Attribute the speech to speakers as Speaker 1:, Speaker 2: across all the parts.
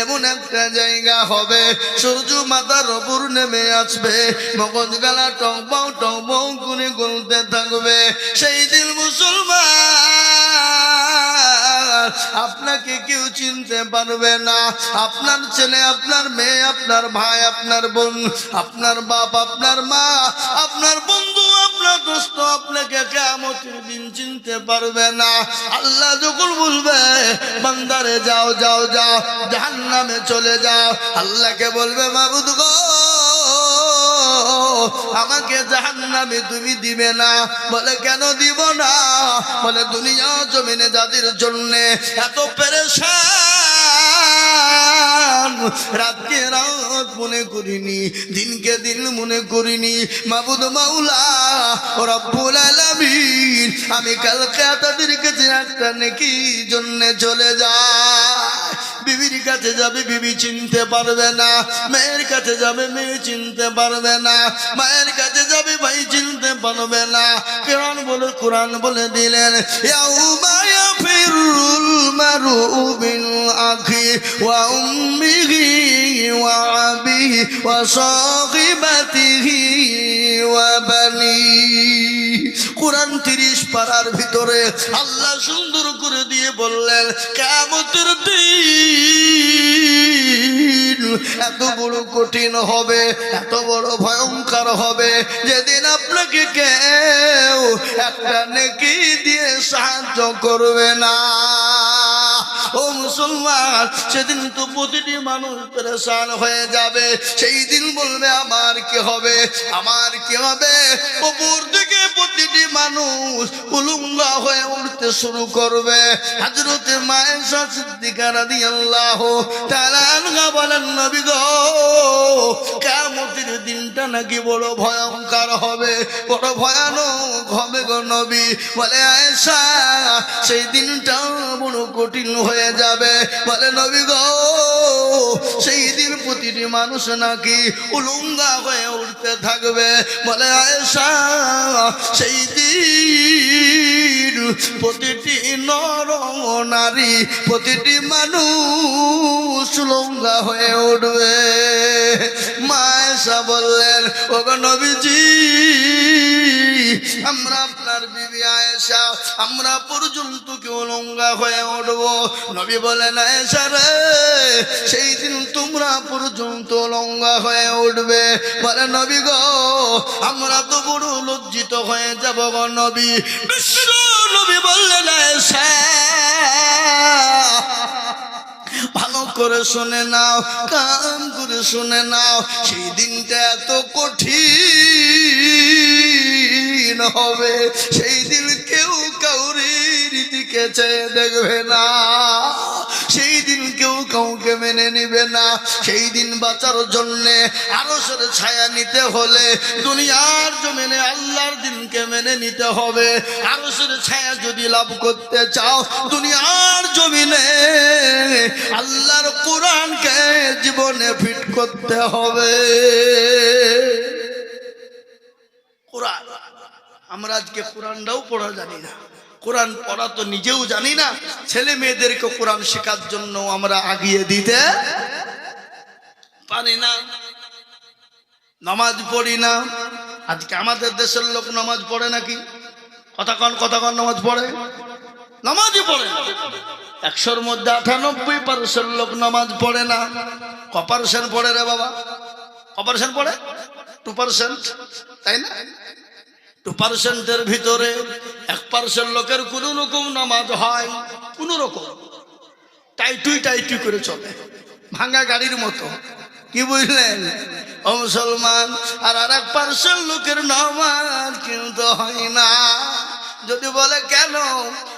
Speaker 1: এমন একটা জায়গা হবে সূর্য মাথার উপর নেমে আসবে, মগজ গালা টক বাউ করে গলতে থাকবে। সেই দিন মুসলমান আপনাকে কেউ চিনতে পারবে না। আপনার ছেলে, আপনার মেয়ে, আপনার ভাই, আপনার বোন, আপনার বাপ, আপনার মা, আপনার বন্ধু, আপনার দোস্ত আপনাকে কিয়ামতের দিন চিনতে পারবে না। আল্লাহ যখন বলবে বান্দারে যাও যাও যাও জাহান্নামে চলে যাও, আল্লাহকে বলবে মাবুদ গো আমাকে জাহান্নামে তুমি দিবে না। বলে কেন দিব না? বলে দুনিয়া জমিনে যাদের জন্য এত পেরেশান, রাতকে রাত মনে করিনি, দিনকে দিন মনে করিনি, মাবুদ মাওলা ও রব্বুল আলামিন আমি কালকে তাদের কাছে একটা নেকি জন্য চলে যায়। বিবির কাছে যাবে, বিবি চিনতে পারবে না। মেয়ের কাছে যাবে, মেয়ে চিনতে পারবে না। মায়ের কাছে যাবে, ভাই চিনতে পারবে না। কোরআন বলে দিলেন ইয়াউমা ইয়াফিরুল মারউ মিন আখি ওয়া উম্মিহি ওয়া আবিহি ওয়া সাহিবাতিহি ওয়া বানি। কোরআন 30 পারার ভিতরে আল্লাহ সুন্দর করে দিয়ে বললেন কিয়ামতের দিন এত বড় কঠিন হবে, এত বড় ভয়ঙ্কর হবে, যেদিন আপনাকে কেউ একটা নেকি দিয়ে সাহায্য করবে না। ও মুসলমান, সেদিন তো প্রতিটি মানুষ পেরেশান হয়ে যাবে। সেই দিন বলবে আমার কি হবে, আমার কি হবে। উপর থেকে প্রতিটি মানুষ উলঙ্গা হয়ে উঠতে শুরু করবে। হযরতে মায়েশা সিদ্দিকা রাদিয়াল্লাহু তাআলা আনহা বলেন নবী গো কিয়ামতের দিনটা নাকি বড় ভয়ঙ্কর হবে, বড় ভয়ানক হবে গো নবী। বলে আয়েশা সেই দিনটা বড় কঠিন হয়ে যাবে। বলে নবী গো সেই দিন প্রতিটি মানুষ নাকি উলঙ্গা হয়ে উঠতে থাকবে। বলে আয়েশা সেই দিন প্রতিটি নর নারী, প্রতিটি মানুষ উলঙ্গা হয়ে উঠবে। মা আয়েশা বললেন ওগো নবীজি আমরা আপনার বিবি আয়েশা আমরা পর্যন্ত কি উলঙ্গা হয়ে উঠব? নবী বলেন আয়েশা রে সেই দিন তোমরা পর্যন্ত উলঙ্গা হয়ে উঠবে। বলে নবী গো আমরা তো বড় লজ্জিত হয়ে যাব গো নবী। বিশ্ব নবী বললেন আয়েশা ভালো করে শুনে নাও, কান করে শুনে নাও, সেই দিনটা এত কঠিন হবে, সেই দিন কেউ কাউরির দিকে চেয়ে দেখবে না, সেই দিন কেউ কাউকে মেনে নিবে না। সেই দিন বাঁচার জন্যে আরশের ছায়া নিতে হলে দুনিয়ার জমিনে আল্লাহর দিনকে মেনে নিতে হবে। আরশের ছায়া যদি লাভ করতে চাও দুনিয়ার জমিনে আল্লাহর কোরআনকে জীবনে ফিট করতে হবে। কোরআন আমরা আজকে কোরআনটাও পড়া জানি না, কোরআন পড়া তো নিজেও জানি না, ছেলে মেয়েদেরকে কোরআন শেখার জন্য আমরা আগিয়ে দিতে পারি না। নামাজ পড়ি না। আজকে আমাদের দেশের লোক নামাজ পড়ে নাকি? কথা কন নামাজ পড়ে? নামাজই পড়ে না। 100-র মধ্যে 98% লোক নামাজ পড়ে না। ক% পড়ে রে বাবা? ক% পড়ে? 2%, তাই না? 2%-এর ভিতরে 1% লোকের কোন রকম নামাজ হয়, কোন রকম টাইটুই করে চলে, ভাঙা গাড়ির মতো। কি বুঝলেন ও মুসলমান? আর 1% লোকের নামাজ কিন্তু হয় না। যদি বলে কেন?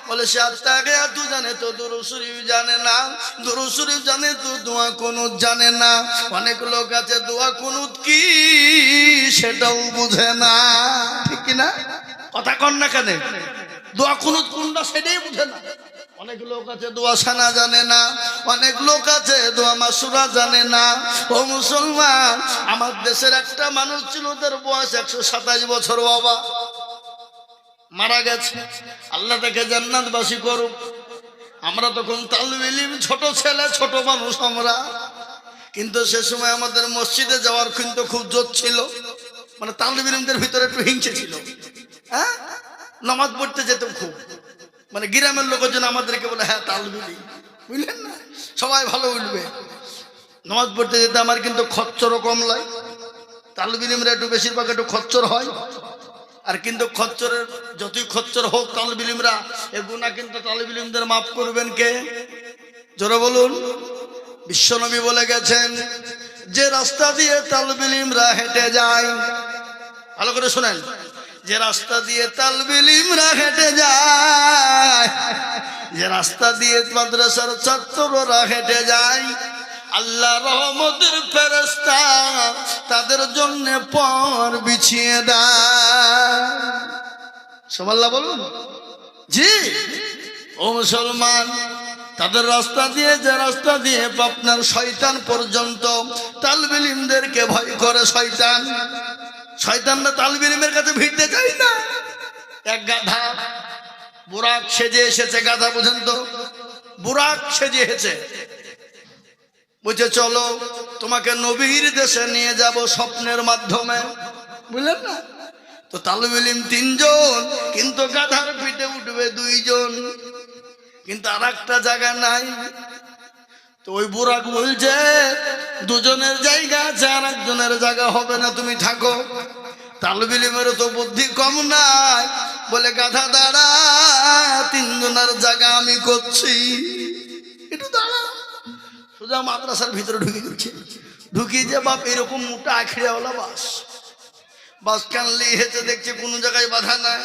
Speaker 1: বলে সে আত্মাকে এত জানে তো দুরূদ শরীফ জানে না, দুরূদ শরীফ জানে তো দোয়া কুনুত জানে না। অনেক লোক আছে দোয়া কুনুত কি সেটাও বুঝে না, ঠিক কিনা? কথা কন না কেন? দোয়া কুনুত কোনটা সেটাই বুঝে না। অনেক লোক আছে দোয়া সানা জানে না, অনেক লোক আছে দোয়া মাসুরা জানে না। ও মুসলমান, আমার দেশের একটা মানুষ ছিল, তার বয়স 127 বছর, বাবা মারা গেছে। আল্লাহ তাকে জান্নাতবাসী করুক। আমরা তখন তালবে ইলম, ছোট ছেলে ছোট মানুষ আমরা, কিন্তু সে সময় আমাদের মসজিদে যাওয়ার কিন্তু খুব জোর ছিল, মানে তালবে ইলমদের ভিতরে একটু হিংসে ছিল। হ্যাঁ, নামাজ পড়তে যেতাম খুব, মানে গ্রামের লোকজন আমাদেরকে বলে হ্যাঁ তালবে ইলম, বুঝলেন না, সবাই ভালো উঠবে। নামাজ পড়তে যেতে আমার কিন্তু খচ্চরও কম লয়, তালবে ইলমরা একটু বেশিরভাগ একটু খচ্চর হয়। আর কিন্তু খচ্চরের যতই খচ্চর হোক তালবে ইলমরা, এ গুনাহ কিন্তু তালবে ইলমদের মাফ করবেন কে? জোরে বলুন। বিশ্বনবী বলে গেছেন, যে রাস্তা দিয়ে তালবে ইলমরা হেঁটে যায়, ভালো করে শুনেন, যে রাস্তা দিয়ে তালবে ইলমরা হেঁটে যায়, যে রাস্তা দিয়ে মাদ্রাসার ছাত্ররা হেঁটে যায়, আল্লাহ রহমতের ফেরেশতা তাদের জন্য পর বিছিয়ে দেয়। সুবহানাল্লাহ বলুন। জি ও মুসলমান, তাদের রাস্তা দিয়ে, যে রাস্তা দিয়ে আপনার শয়তান পর্যন্ত তালবে ইলমদেরকে ভয় করে, শয়তান, শয়তানরা তালবে ইলমের কাছে ভিড়তে চায় না। এক গাধা বুরাক সেজে এসেছে, গাধা বুঝেন তো, বুরাক সেজে এসেছে, বুঝে চলো তোমাকে নবীর দেশে নিয়ে যাব স্বপ্নের মাধ্যমে, বুঝলেন না? তো তালবে ইলম 3 জন, কিন্তু গাধার পিঠে উঠবে 2 জন, কিন্তু আর একটা জায়গা নাই। তো ওই বুরাক বলছে 2 জনের জায়গা আছে, আর 1 জনের জায়গা হবে না, তুমি থাকো। তালবে ইলমেরও তো বুদ্ধি কম নাই, বলে গাধা দাঁড়া, 3 জনের জায়গা আমি করছি, একটু দাঁড়া। সোজা মাদ্রাসার ভিতরে ঢুকে গেছে, ঢুকিয়ে যে বাপ এরকম মোটা আখিরাওয়ালা বাস কানলি হেঁচে দেখছে কোন জায়গায় বাধা নাই,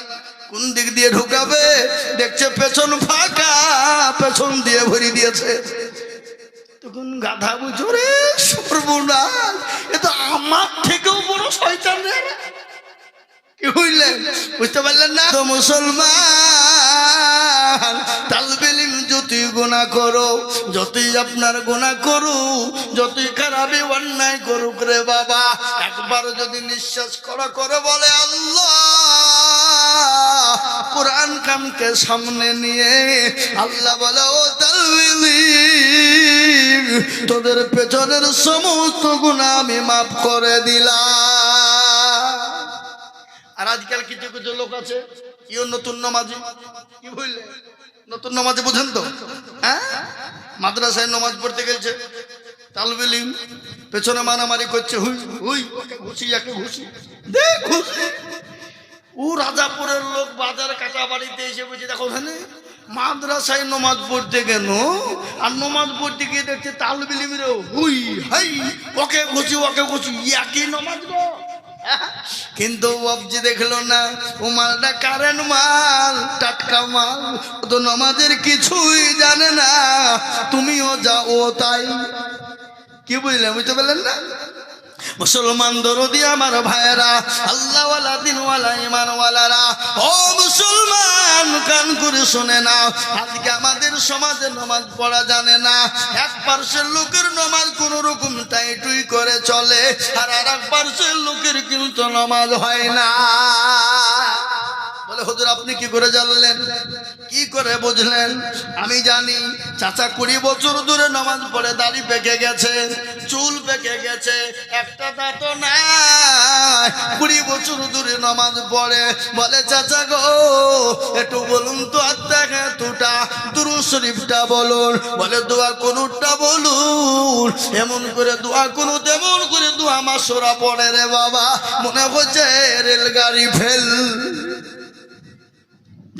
Speaker 1: কোন দিক দিয়ে ঢুকাবে, দেখছে পেছন ফাঁকা, পেছন দিয়ে ভরি দিয়েছে। তখন গাধা বুঝো রে সর্বনাশ, এ তো আমার থেকেও বড় শয়তান রে। কি হইলেন, বুঝতে পারলেন না? তো মুসলমান, তালবে ইলম যতই গুনাহ করো, যতই আপনার গুনাহ করু, যতই খারাপি অন্যায় করুক রে বাবা, একবার যদি নিঃশ্বাস করা করে বলে আল্লাহ, কোরআন কামকে সামনে নিয়ে আল্লাহ বলে, ও তালবে ইলম, তোদের পেছনের সমস্ত গুনাহ আমি মাফ করে দিলাম। আর আজকাল কিছু কিছু লোক আছে, ইও নতুন নামাজি, কি বললে নতুন নামাজি, বুঝেন তো? হ্যাঁ, মাদ্রাসায় নামাজ পড়তে গেছে, তালবে ইলম পেছনে মারামারি করছে, হুই হুই, ওকে ঘুষি, একে ঘুষি, দে ঘুষি। ও রাজাপুরের লোক বাজার কাটা বাড়িতে এসে বলছে, দেখো ওখানে মাদ্রাসায় নামাজ পড়তে গেল, আর নামাজ পড়তে গিয়ে দেখছে তালবে ইলমরে হুই হাই, ওকে ঘুষি, ওকে ঘুষি, একই নামাজ গো। কিন্তু বাবজি দেখলো না, ও মালটা কারেন্ট মাল, টাটকা মাল, ও তো নামাজের কিছুই জানে না, তুমিও যাও তাই। কি বুঝলেন, বুঝতে পারলেন না? মুসলমান দরদি আমার ভাইয়েরা, আল্লাহওয়ালা দিনওয়ালা ইমানওয়ালারা, ও মুসলমান কান করে শুনে না, আজকে আমাদের সমাজে নামাজ পড়া জানে না। 1% লোকের নামাজ কোন রকম টাইটুই করে চলে, আর 1% লোকের কিন্তু নামাজ হয় না। বলে হুজুর আপনি কি করে জানলেন, কি করে বুঝলেন? আমি জানি চাচা 20 বছর ধরে নামাজ পড়ে, দাড়ি পেকে গেছে, চুল পেকে গেছে, একটা দাঁতও নাই, 20 বছর ধরে নামাজ পড়ে। বলে চাচা গো একটু বলুন তো, আত্মাঘাতুটা দুরূদ শরীফটা বলুন। বলে দোয়া কুনুতটা বলুন। এমন করে দোয়া কুনুত, এমন করে দোয়া মাসুরা পড়ে রে বাবা, মনে হচ্ছে রেলগাড়ি ফেল।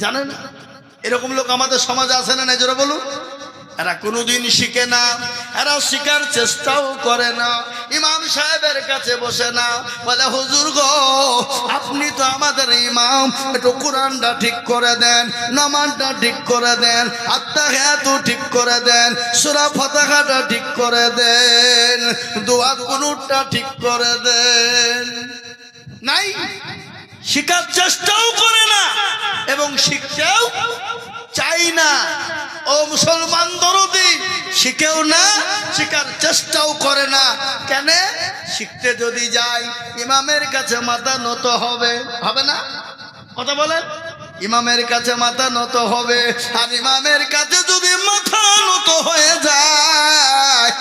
Speaker 1: জানেন এরকম লোক আমাদের সমাজে আছে না, জোরে বলুন? এরা কোনোদিন শিখে না, এরা শিখার চেষ্টাও করে না, ইমাম সাহেবের কাছে বসে না, বলে হুজুর গো আপনি তো আমাদের ইমাম, একটু কোরআনটা ঠিক করে দেন, নামাজটা ঠিক করে দেন, আত্তাহিয়াতু ঠিক করে দেন, সূরা ফাতিহাটা ঠিক করে দেন, দোয়া কুনুতটা ঠিক করে দেন। নাই, শিখার চেষ্টাও করে না এবং শিখতেও চাই না। ও মুসলমান দরদি, শিখেও না, শিখার চেষ্টাও করে না। কেন? শিখতে যদি যাই ইমামের কাছে মাথা নত হবে, হবে না? কথা বলেন, ইমামের কাছে মাথা নত হবে। আর ইমামের কাছে যদি মাথা নত হয়ে যায়,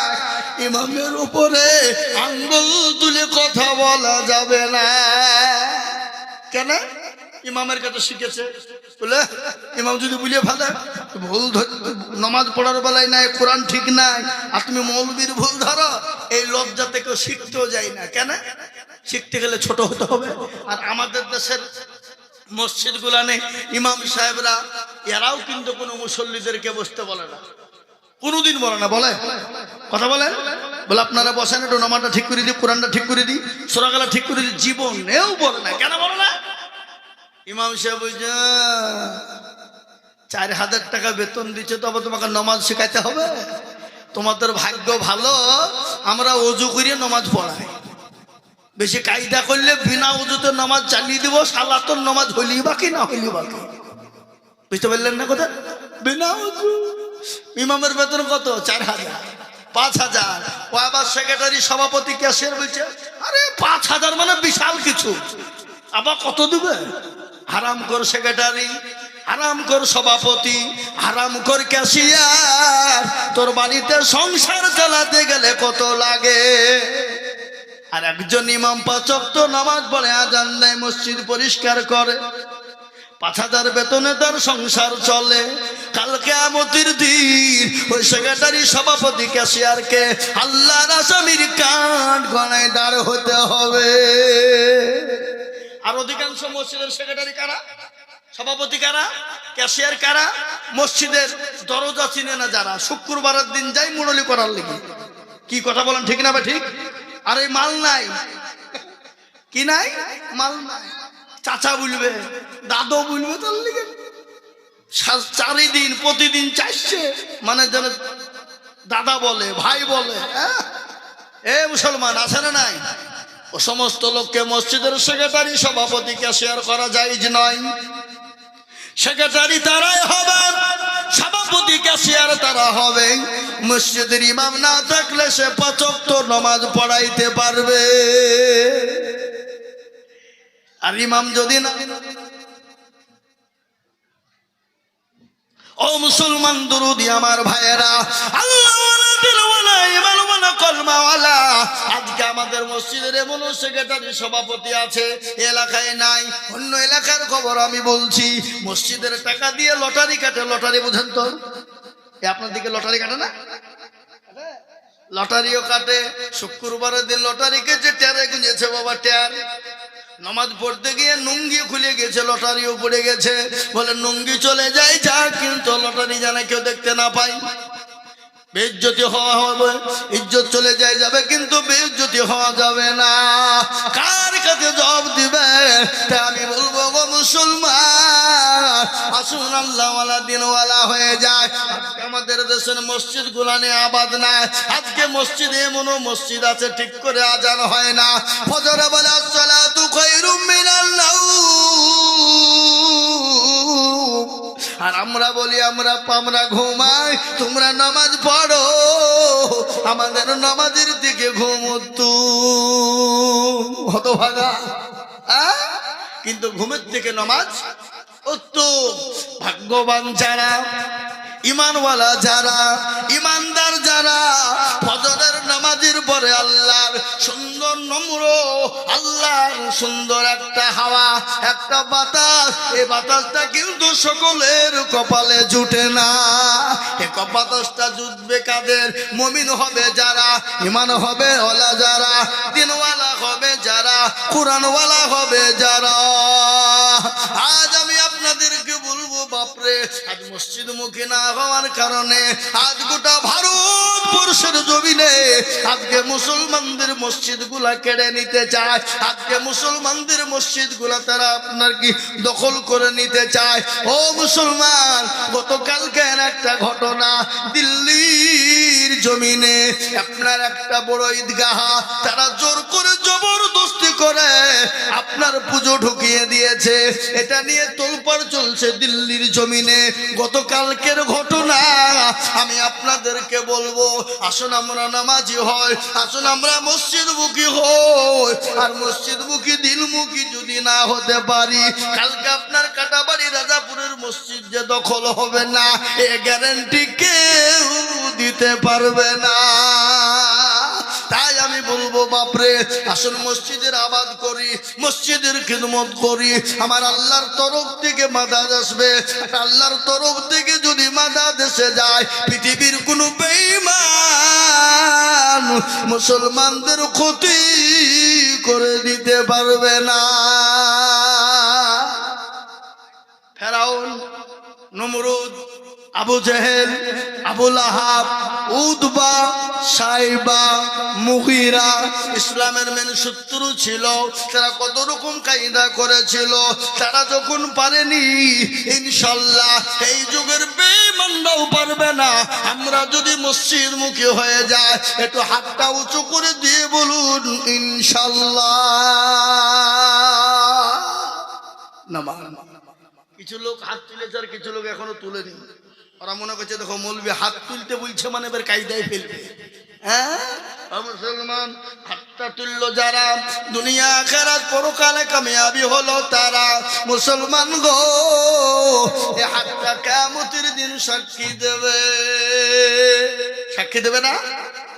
Speaker 1: ইমামের উপরে আঙ্গুল তুলে কথা বলা যাবে না। কেন? ইমামের কাছে শিখেছে বলে ইমাম যদি বুঝিয়ে ফেলে ভুল নামাজ পড়ার বেলায় নাই, কোরআন ঠিক নাই, আর তুমি মৌলবীর ভুল ধরো, এই লজ্জা থেকে শিখতেও যায় না। কেন? শিখতে গেলে ছোট হতে হবে। আর আমাদের দেশের মসজিদ গুলানে ইমাম সাহেবরা এরাও কিন্তু কোনো মুসল্লিদেরকে বসতে বলে না, কোনোদিন বলে না। বলে কথা বলেন, বলে আপনারা বসেন, একটু নামাজটা ঠিক করে দিই, কোরআনটা ঠিক করে দিই, সূরাগুলো ঠিক করে দিই, জীবনেও বলে না। কেন বলে না? ইমাম সাহেব বুঝছে 4000 টাকা বেতন দিচ্ছে, তবে তোমাকে নামাজ শেখাইতে হবে? তোমাদের ভাগ্য ভালো, আমরা ওযু করিয়ে নামাজ পড়াই। বেশি কায়দা করলে বিনা ওযুতে নামাজ চালিয়ে দিব, সালাতুর নামাজ হইলি বাকি না হইলি বাকি। বুঝতে পারলেন না কথা? বিনা ওযু ইমামের বেতন কত? 4000, 5000। ও আবার সেক্রেটারি, সভাপতি, ক্যাশিয়ার বলছে আরে 5000 মানে বিশাল কিছু, আবার কত দিবে? হারাম কর সেক্রেটারি, হারাম কর সভাপতি, হারাম কর ক্যাশিয়ার, তোর বাড়িতে সংসার চালাতে গেলে কত লাগে? আর একজন ইমাম 5 ওয়াক্ত নামাজ পড়ে, আজান দেয়, মসজিদ পরিষ্কার করে, 5000 বেতনে তার সংসার চলে। কাল কিয়ামতের দিন ওই সেক্রেটারি, সভাপতি, ক্যাশিয়ারকে আল্লাহর আসামির কাঠ গণায় দাঁড় হতে হবে। আর অধিকাংশ মসজিদের সেক্রেটারি কারা? সভাপতি কারা? ক্যাশিয়ার কারা? মসজিদের দরজা চিনে না যারা, শুক্রবারের দিন যাই মুরলি করার লেগে। কি কথা বলেন, ঠিক না বা ঠিক? আর এই মাল নাই, কি নাই? মাল নাই। চাচা বলবে, দাদু বলবে, তার লেগে চারিদিন প্রতিদিন চাইছে, মানে যেন দাদা বলে, ভাই বলে। এ মুসলমান আছে না নাই? ও সমস্ত লোককে মসজিদের সেক্রেটারি, সভাপতি, ক্যাশিয়ার করা জায়েজ নয়। সেক্রেটারি তারাই হবে, সভাপতি, ক্যাশিয়ার তারা হবে। মসজিদের ইমাম না থাকলে সে 5 ওয়াক্ত নামাজ পড়াইতে পারবে। আর ইমাম যদি না, ও মুসলমান দুরুদি আমার ভাইয়েরা, আল্লাহ কলমাওয়ালা, আজকে আমাদের মসজিদের এমন সেক্রেটারি, সভাপতি আছে, এলাকায় নাই। অন্য এলাকার খবর আমি বলছি, মসজিদের টাকা দিয়ে লটারি কাটে। লটারি বুঝেন তো? আপনার দিকে লটারি কাটে না? লটারিও কাটে। শুক্রবারের দিন লটারি কেটে ট্যারে গুঁজেছে বাবা, ট্যার। নামাজ পড়তে গিয়ে নুঙ্গি খুলে গেছে, লটারিও পড়ে গেছে। বলে নুঙ্গি চলে যায় যা, কিন্তু লটারি যেন কেউ দেখতে না পায়। বেইজ্জতি হওয়া হবে, ইজ্জত চলে যায় যাবে, কিন্তু বেইজ্জতি হওয়া যাবে না। কার কাছে জবাব দিবে? তাই আমি বলবো গো মুসলমান, আসুন আল্লাহওয়ালা দিনওয়ালা হয়ে যায়। আজকে আমাদের দেশের মসজিদ গুলানে আবাদ না। আজকে মসজিদে এমনও মসজিদ আছে ঠিক করে আজান হয় না। ফজরে বলে আসসালাতু খায়রুম মিনান নাওম, আর আমরা বলি আমরা ঘুমাই, তোমরা নামাজ পড়ো। আমাদের নামাজের দিকে ঘুমতো হতভাগা, কিন্তু ঘুমের থেকে নামাজ উত্তম। ভাগ্যবান যারা, ইমানওয়ালা যারা, ইমানদার যারা, ফজরের নামাজের পরে আল্লাহর সুন্দর নম্র, আল্লাহর সুন্দর একটা হাওয়া, একটা বাতাস, এই বাতাসটা কিন্তু সকলের কপালে জুটে না। এই বাতাসটা জুটবে কাদের? মুমিন হবে যারা, ইমান হবে ওয়ালা যারা, দিনওয়ালা হবে যারা, কোরআনওয়ালা হবে যারা। আজ আমি আপনাদেরকে বলবো, বাপরে, আজ মসজিদ মুখী না হওয়ার কারণে আজ গোটা ভারতবর্ষের জমিনে আজকে মুসলমানদের মসজিদ গুলা কেড়ে নিতে চায়। আজকে মুসলমানদের মসজিদ গুলা তারা আপনার কি দখল করে নিতে চায়। ও মুসলমান, গতকালকে একটা ঘটনা, দিল্লির জমিনে আপনার একটা বড় ঈদগাহ তারা জোর করে জবরদস্তি করে আপনার পুজো ঢুকিয়ে দিয়েছে। এটা নিয়ে তোলপাড় চলছে দিল্লির জমিনে। গতকালকের ঘটনা আমি আপনাদেরকে বলবো। আসুন আমরা নামাজি হই, আসুন আমরা মসজিদমুখী হই। আর মসজিদমুখী দিলমুখী যদি না হতে পারি, কালকে আপনার কাটাবাড়ি রাজাপুরের মসজিদ যে দখল হবে না, এ গ্যারান্টি কেউ দিতে পারবে না। তাই আমি বলবো বাপরে, আসুন মসজিদের আবাদ করি, মসজিদের খিদমত করি। আমার আল্লাহর তরফ থেকে মাদাদ আসবে। আল্লাহর তরফ থেকে যদি মাদাদ এসে যায়, পৃথিবীর কোনো বেঈমান মুসলমানদের ক্ষতি করে দিতে পারবে না। ফেরাউন, নমরুদ, আবু জেহেল, আবু লাহাব, উতবা, সাইবা, মুগীরা ইসলামের মেন শত্রু ছিল। তারা কত রকম কায়দা করেছিল, তারা যখন পারেনি, ইনশাআল্লাহ এই যুগের বেঈমানরাও পারবে না। আমরা যদি মসজিদমুখী হয়ে যায়, একটু হাতটা উঁচু করে দিয়ে বলুন ইনশাআল্লাহ। নামাজ কিছু লোক হাত তুলেছে আর কিছু লোক এখনো তুলেনি। ওরা মনে করছে দেখো মৌলবি হাত তুলতে বলছে মানে এবার কায়দায় ফেলবে। হ্যাঁ মুসলমান, হাতটা তুললো যারা, দুনিয়া আখিরাত পরকালে কামিয়াবি হলো তারা। মুসলমান গো, এই হাতটা কিয়ামতের দিন সাক্ষী দেবে। সাক্ষী দেবে না?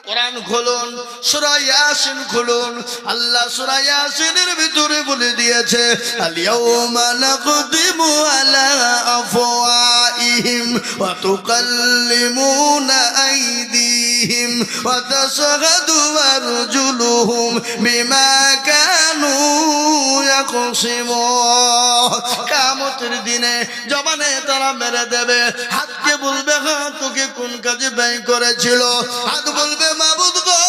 Speaker 1: কোরআন খুলুন, সূরা ইয়াসিন খুলুন। আল্লাহ সূরা ইয়াসিনের ভিতরে বলে দিয়েছে, আল ইয়াউমা নাকদিমু আলা আফওয়াইহিম ওয়া তুকাল্লিমুনা আইদিহিম ওয়া তাশহাদু আরজুলুহুম বিমা কানু ইয়াকসিমুন। কিয়ামতের দিনে জবানে তারা মেরে দেবে, হাতকে বলবে হাত তোকে কোন কাজে ব্যয় করেছিল। হাত বলবে মাবুদ গো,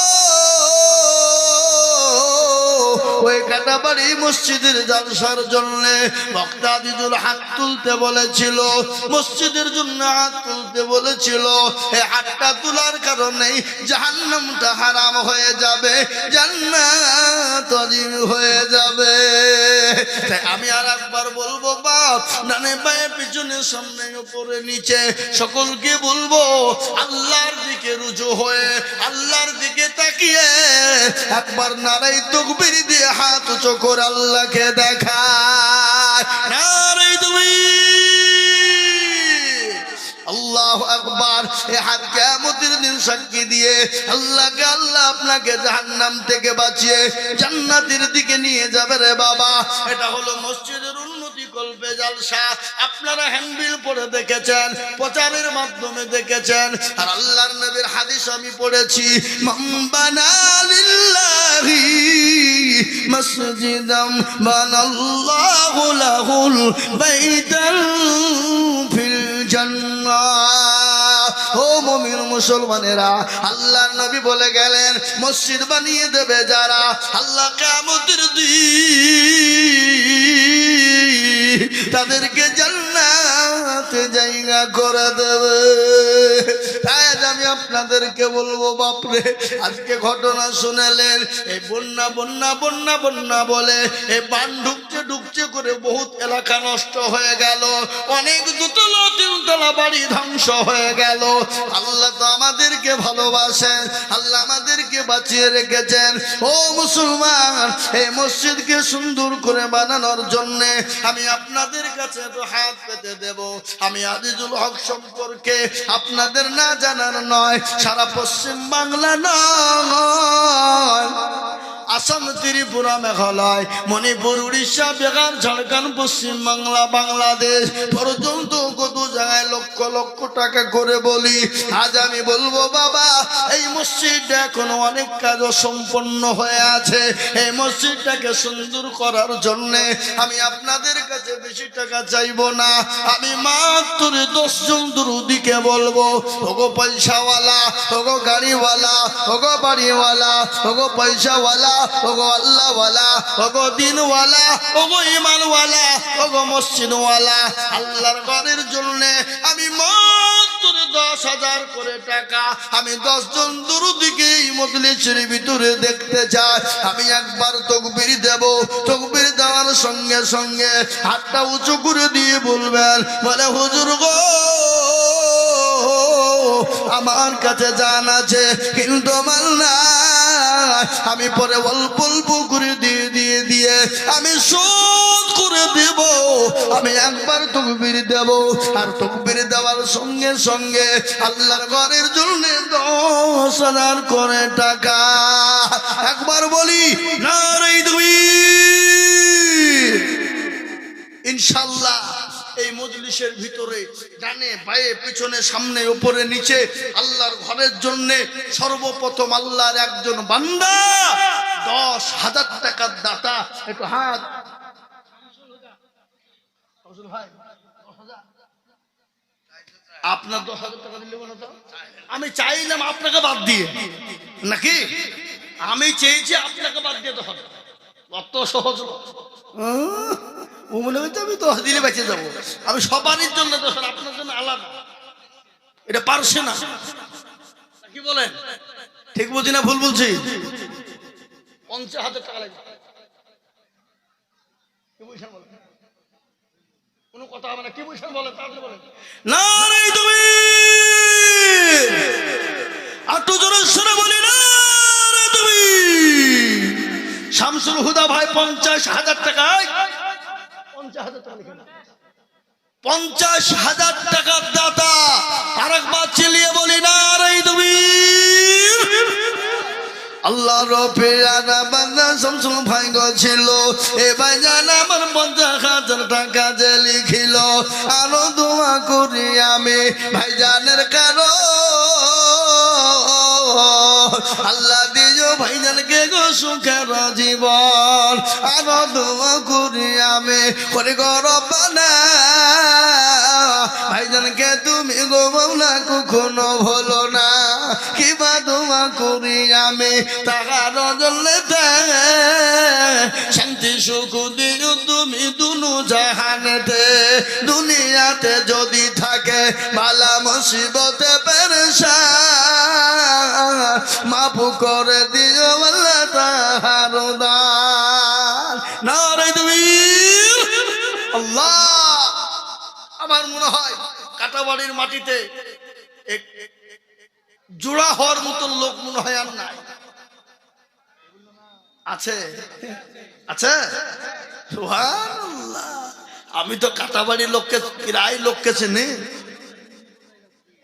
Speaker 1: ওই কাটাবাড়ি মসজিদের জালসার জন্য বক্তা দিদুল হাত তুলতে বলেছিল, মসজিদের জন্য হাত তুলতে বলেছিল। এই হাতটা তোলার কারণে জাহান্নামটা হারাম হয়ে যাবে, জান্নাত ওয়াজিব হয়ে যাবে। তাই আমি আর একবার বলবো বাপ, ডানে বায়ে পিছনে সামনে উপরে নিচে সকলকে বলবো, আল্লাহর দিকে রুজু হয়ে আল্লাহর দিকে তাকিয়ে একবার নারাই তাকবীর দিয়ে হাত উঁচু করে আল্লাহকে দেখায়। নারাই তাকবীর, আল্লাহু আকবার। এই হাত কিয়ামতের দিন সাক্ষী দিয়ে আল্লাহকে, আল্লাহ আপনাকে জাহান্নাম থেকে বাঁচিয়ে জান্নাতের দিকে নিয়ে যাবে রে বাবা। এটা হলো মসজিদের উন্নতি কল্পে জালসা। আপনারা হ্যান্ডবিল পড়ে দেখেছেন, প্রচারের মাধ্যমে দেখেছেন। আর আল্লাহর নবীর হাদিস আমি পড়েছি, মান বানা লিল্লাহি মসজিদাম বানাল্লাহু লাহুল বাইতাল ফিল জান্নাহ। ও মুমিন মুসলমানেরা, আল্লাহর নবী বলে গেলেন, মসজিদ বানিয়ে দেবে যারা, আল্লাহ কিয়ামতের দিন তাদেরকে জান্নাতে জায়গা করে দেবে। তাই আমি আপনাদেরকে বলবো বাপরে, আজকে ঘটনা শুনেলেন, এই বন্যা বন্যা বন্যা বন্যা বলে এই বান ঢুকছে ঢুকছে করে বহুত এলাকা নষ্ট হয়ে গেল, অনেক দুতলা তিনতলা বাড়ি ধ্বংস হয়ে গেল। আল্লাহ তো আমাদেরকে ভালোবাসেন, আল্লাহ আমাদেরকে বাঁচিয়ে রেখেছেন। ও মুসলমান, এই মসজিদকে সুন্দর করে বানানোর জন্য আমি আপনাদের কাছে তো হাত পেতে দেব। আমি আজিজুল হক সম্পর্কে আপনাদের না জানার নয়, সারা পশ্চিম বাংলা নয়, আসাম, ত্রিপুরা, মেঘালয়, মণিপুর, উড়িষ্যা, বিহার, ঝাড়খণ্ড, পশ্চিম বাংলা, বাংলাদেশ পর্যন্ত কত জায়গায় লক্ষ লক্ষ টাকা করে বলি। আজ আমি বলবো বাবা, এই মসজিদটা এখনো অনেক কাজ সম্পন্ন হয়ে আছে। এই মসজিদটাকে সুন্দর করার জন্য আমি আপনাদের কাছে বেশি টাকা চাইবো না, আমি মাত্র 10 জন দুরুদিকে বলবো, ওগো পয়সাওয়ালা, ওগো গাড়িওয়ালা, ওগো বাড়িওয়ালা, ওগো পয়সাওয়ালা, ওগো আল্লাহওয়ালা, ওগো দিনওয়ালা, ওগো ইমানওয়ালা, ওগো মসজিদওয়ালা, আল্লাহর ঘরের জন্য আমি মাত্র 10,000 করে টাকা। আমি 10 জন দুরুদিকে এই মজলিসের ভিতরে দেখতে চাই। আমি একবার তাকবীর দেব, তাকবীর দেওয়ার সঙ্গে সঙ্গে হাতটা উঁচু করে দিয়ে বলবেন, বলে হুজুর গো আমার কাছে জান আছে কিন্তু মাল নাই। আমি পরে অল্প অল্প করে দিয়ে আমি শোধ করে দেব। আমি একবার তাকবীর দেব, আর তাকবীর দেওয়ার সঙ্গে সঙ্গে আল্লাহর ঘরের জন্য 10,000 করে টাকা। একবার বলি নারে তাকবীর। ইনশাআল্লাহ এই মজলিসের ভিতরে ডানে বায়ে পিছনে সামনে উপরে নিচে আল্লাহর ঘরের জন্য সর্বপ্রথম আল্লাহর একজন বান্দা 10,000 টাকার দাতা। একটু হাত ভাই, আপনার 10,000 টাকা দিলে বলো তো? আমি চাইলাম আপনাকে বাদ দিয়ে, নাকি আমি চেয়েছি আপনাকে বাদ দিয়ে 10,000? অত সহজ ও মনে হচ্ছে আমি 10 দিলে বেঁচে যাবো। আমি সবারই জন্য 10,000, আপনার জন্য আলাদা। এটা পারছে না, কি বলেন? ঠিক বলছি না ভুল বলছি? 50,000 টাকা লাগবে। কি বলছেন বলেন? কোনো কথা হবে না। কি বলছেন বলেন? তাহলে বলেন না রে তুমি আটু জোরে সুরে বলি না রে তুমি। শামসুল হুদা ভাই 50,000 টাকায় 50,000 টাকা লিখে না, 50,000 টাকার দাতা। আরেকবার চিল্লিয়ে বলি না রে তুমি। আল্লাহ রফিয়ানা বান্দা শামসুল ভাই ছিল এ ভাই জান আমার 50,000 টাকা যে লিখিল। আরো দোয়া করি আমি ভাইজানের কারো আল্লাহ দিও ভাইজানকে গো সুখের জীবন। আরো দোয়া করি আমি করে গরবানা ভাইজানকে তুমি গো মাওলা কখনো ভুলো না। কিবা দোয়া করি আমি তাহার জন্য শান্তি সুখ দিও তুমি দুনু জাহানেতে। দুনিয়াতে যদি থাকে বালা মুসিবতে পেরেশান মাফ করে দিও আল্লাহ তাহার দান। নারে তাকবীর। আল্লাহ, আমার মনে হয় কাটাবাড়ির মাটিতে জোড়া হওয়ার মতো লোক মনে হয় আর নাই। আছে আছে সুবহানাল্লাহ। আমি তো কাটাবাড়ির লোককে প্রায় লোককে চিনি।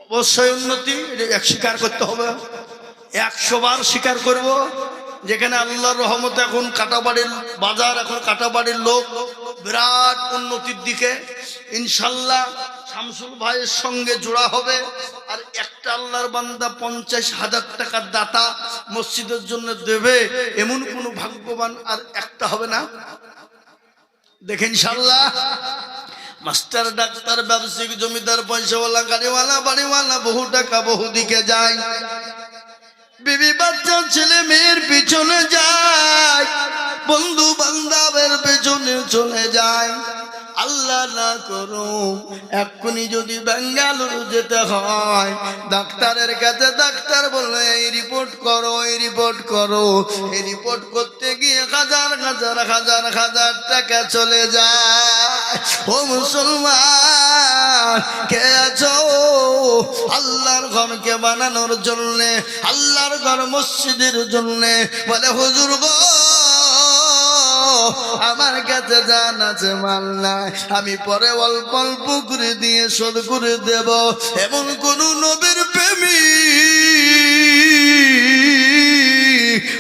Speaker 1: অবশ্যই উন্নতি স্বীকার করতে হবে, 100 বার স্বীকার করব। যেখানে আল্লাহর রহমতে এখন কাটাবাড়ির বাজার, এখন কাটাবাড়ির লোক বিরাট উন্নতির দিকে ইনশাল্লাহ শামসুল ভাইয়ের সঙ্গে জোড়া হবে। আর একটা আল্লাহর বান্দা 50,000 টাকার দাতা মসজিদের জন্য দেবে, এমন কোন ভাগ্যবান আর একটা হবে না। দেখেন ইনশাল্লাহ মাস্টার ডাক্তার ব্যবসায়িক জমিদার পয়সাওয়ালা গাড়িওয়ালা বাড়িওয়ালা বহু টাকা বহু দিকে যায়। বিবি বাচ্চা ছেলে মেয়ের পিছনে যায়, বন্ধু বান্ধবের পেছনে চলে যায়। আল্লাহ না করো এক্ষুনি যদি বেঙ্গালুরু যেতে হয়, ডাক্তারের কাছে ডাক্তার বলে এই রিপোর্ট করো, এই রিপোর্ট করো। এই রিপোর্ট করতে গিয়ে হাজার হাজার হাজার হাজার টাকা চলে যায়। ও মুসলমান কে আছো? আল্লাহর ঘরকে বানানোর জন্যে, আল্লাহর ঘর মসজিদের জন্যে বলে হুজুর গো আমার কাছে জান আছে মাল নাই, আমি পরে অল্প অল্প করে দিয়ে শোধ করে দেব। এমন কোন নবীর প্রেমিক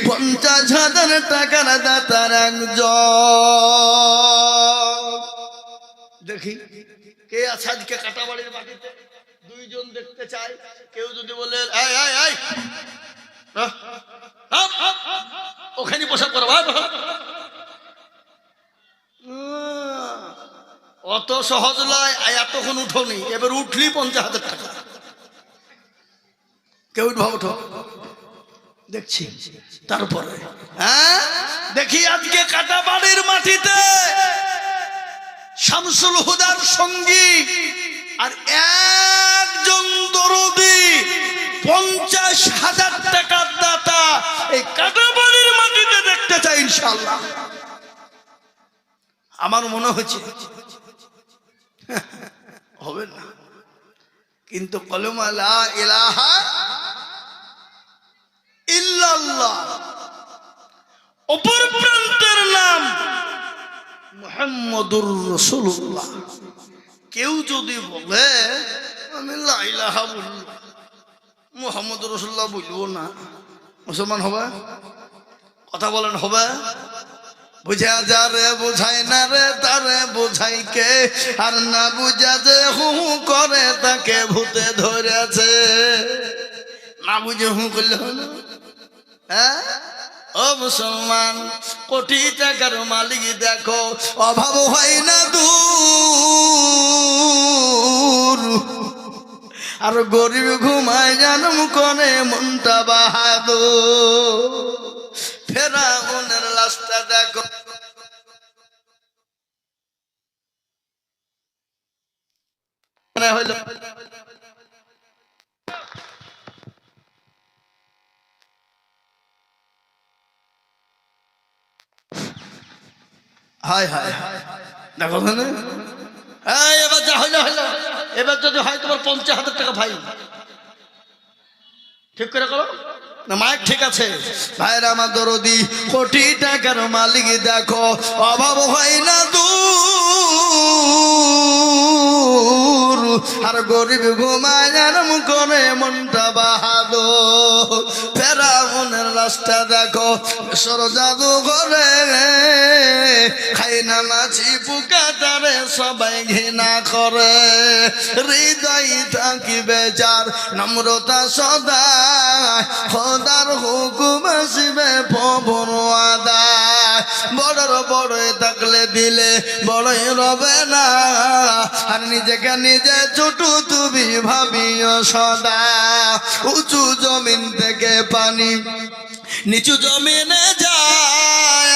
Speaker 1: 50,000 টাকার দাতার একজন। দেখি কে আছে আজকে কাটাবাড়ির মাটিতে? 2 জন দেখতে চাই। কেউ যদি বলে ওখানে পোশাক করো, অত সহজ নয়। এতক্ষণ উঠোনি, এবার উঠলি 50,000 টাকা। কেউ উঠো দেখছি। তারপরে দেখি আজকে কাটাবাড়ির মাটিতে শামসুল হুদার সঙ্গী আর একজন দরদি 50,000 টাকার দাতা এই কাটাবাড়ির মাটিতে দেখতে চাই ইনশাআল্লাহ। আমার মনে হচ্ছে হবে না, কিন্তু কলেমা লা ইলাহা ইল্লাল্লাহ অপর প্রান্তের নাম মুহাম্মাদুর রাসূলুল্লাহ। কেউ যদি বলে আমি লা ইলাহা বলবো, মুহাম্মাদুর রাসূলুল্লাহ বলবো না, মুসলমান হবে? কথা বলেন হবে? বুঝা যা রে বুঝায় না রে তারে বুঝাই কে, আর না বুঝা যে হু করে তাকে ভূতে ধরেছে। না বুঝে হু করলে হলো? হ্যাঁ ও মুসলমান, কোটি টাকার মালিক দেখো অভাব হয় না দূর, আর গরিব ঘুমায় জন্ম করে মনটা বাহাদুর। ফেরাউনের লাশটা দেখো, হইল হায় হায় দেখো এবার যা হইলো হইলো। এবার যদি হয় তোমার 50,000 টাকা ভাই ঠিক করে করো না, মাইক ঠিক আছে? ভাইরা আমার দরদি, কোটি টাকার মালিক দেখো অভাব হয় না দূর, আর গরিব ঘুমায় জানম করে মনটা বাহাদুর। ফেরাউনের লাশটা দেখো সর জাদু করে, খাই না মাছি পোকা তারে সবাই ঘৃণা করে। হৃদয় থাকিবে যার নম্রতা সদা, খোদার হুকুম আসবে প্রভুর আদায়। বড়র বড় থাকলে দিলে বড়ই রবে না, আর নিজেকে নিজে ছোট তুমি ভাবিও সদা। উঁচু জমিন থেকে পানি নিচু জমিনে যায়,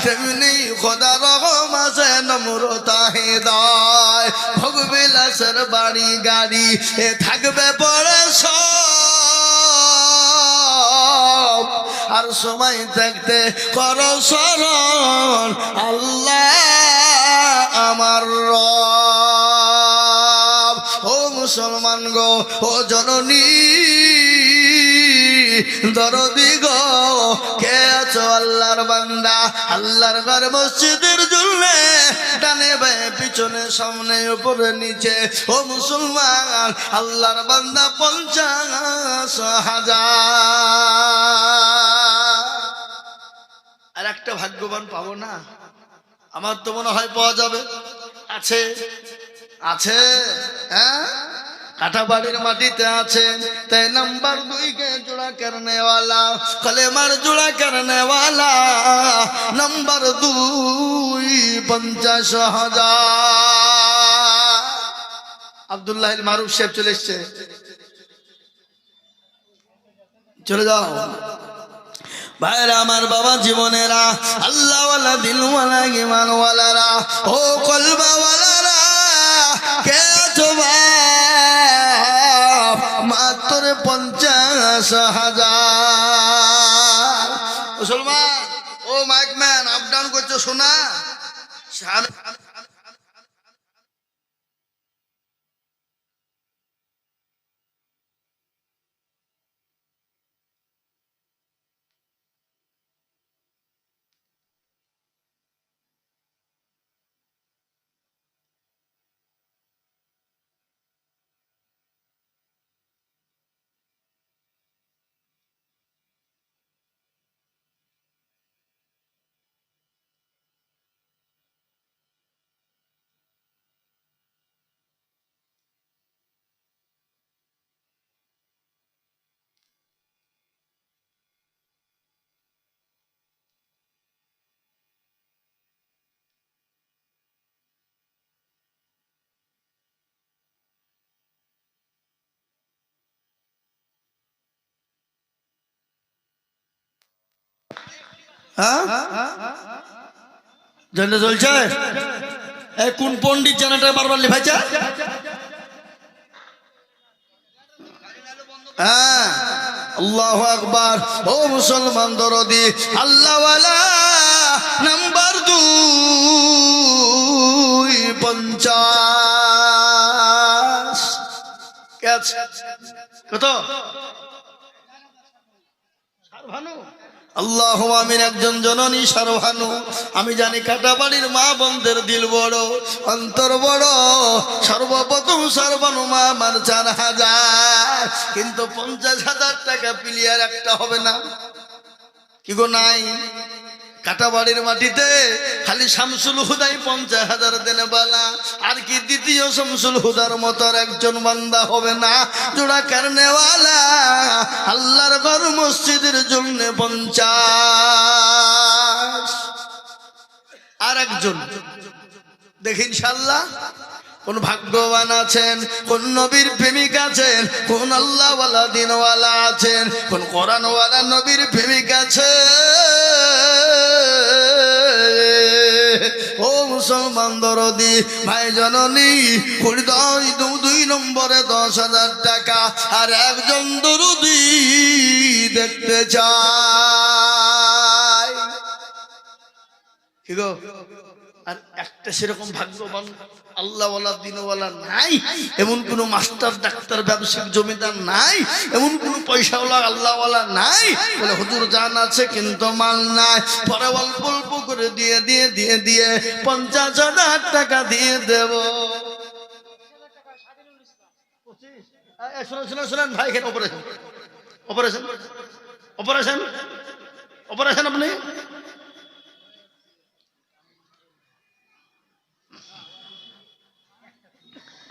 Speaker 1: তেমনি খোদা রহম আছে নম্রতা হৃদয়। ভোগবিলাসের বাড়ি গাড়ি এ থাকবে পরে সব, আর সময় থাকতে করো স্মরণ আল্লাহ আমার রব। ও মুসলমান গো, ও জননী দরদি গো, কে আছো আল্লাহর বান্দা? আল্লাহর ঘর মসজিদের জুললে ডানে বায়ে পিছনে সামনে উপরে নিচে। ও মুসলমান আল্লাহর বান্দা 50,000। আর একটা ভাগ্যবান পাবো না? আমার তো মনে হয় পাওয়া যাবে। আছে আছে, হ্যাঁ কাটাবাড়ির মাটিতে আছে। তাই নাম্বার 2 কে জোড়া করনে वाला, কলেমার জোড়া করনে वाला নাম্বার 2 50,000। আব্দুল্লাহ মারুফ সাহেব চলে এসছে, চলে যাও ভাইরা আমার বাবা জীবনেরা, আল্লাহ ওয়ালা দিল ওয়ালা ঈমান ওয়ালারা, ও কলবা ওয়ালারা, কে আছো মাত্র 50,000। মুসলমান ও মাইকম্যান আপ ডাউন করছো শোনা? হ্যাঁ চলছে। কোন পন্ডিত জানাটা বারবার লেভাইছে? হ্যাঁ, আল্লাহু আকবার। ও মুসলমান দরদি আল্লাহওয়ালা নাম্বার 2 50 কত সারভানু আল্লাহু আমিন। একজন জননী সারভানু। আমি জানি কাটাবাড়ির মা বোনদের দিল বড়, অন্তর বড়। সর্বপ্রথম সারভানু মা আমার 4000, কিন্তু 50,000 টাকা প্লেয়ার একটা হবে না। কি গো নাই? কাটাবাড়ির মাটিতে খালি শামসুল হুদাই 50,000 দেনে বালা, আর কি দ্বিতীয় শামসুল হুদার মতো একজন বান্দা হবে না। জোড়া কারণেওয়ালা আল্লাহর ঘর মসজিদের জন্য 50, আর একজন দেখি ইনশাআল্লাহ কোন ভাগ্যবান আছেন, কোন নবীর প্রেমিক আছেন, কোন আল্লাহওয়ালা দিনওয়ালা আছেন, কোন কোরআনওয়ালা নবীর প্রেমিক আছে। ও মুসলমান দরদি ভাই জননী, 2 নম্বরে 10,000 টাকা, আর একজন দরদি দেখতে চাই। কি গো, আর একটা সেরকম ভাগ্যবান আল্লাহওয়ালা দিনওয়ালা নাই, এমন কোন মাস্টার ডাক্তার ব্যবসায়িক জমিদার নাই, এমন কোন পয়সাওয়ালা আল্লাহওয়ালা নাই বলে হুজুর জান আছে কিন্তু মাল নাই। পরে অল্প অল্প করে দিয়ে দিয়ে দিয়ে দিয়ে 50,000 টাকা দিয়ে দেব। শোনেন ভাই, এখানে অপারেশন অপারেশন অপারেশন অপারেশন আপনি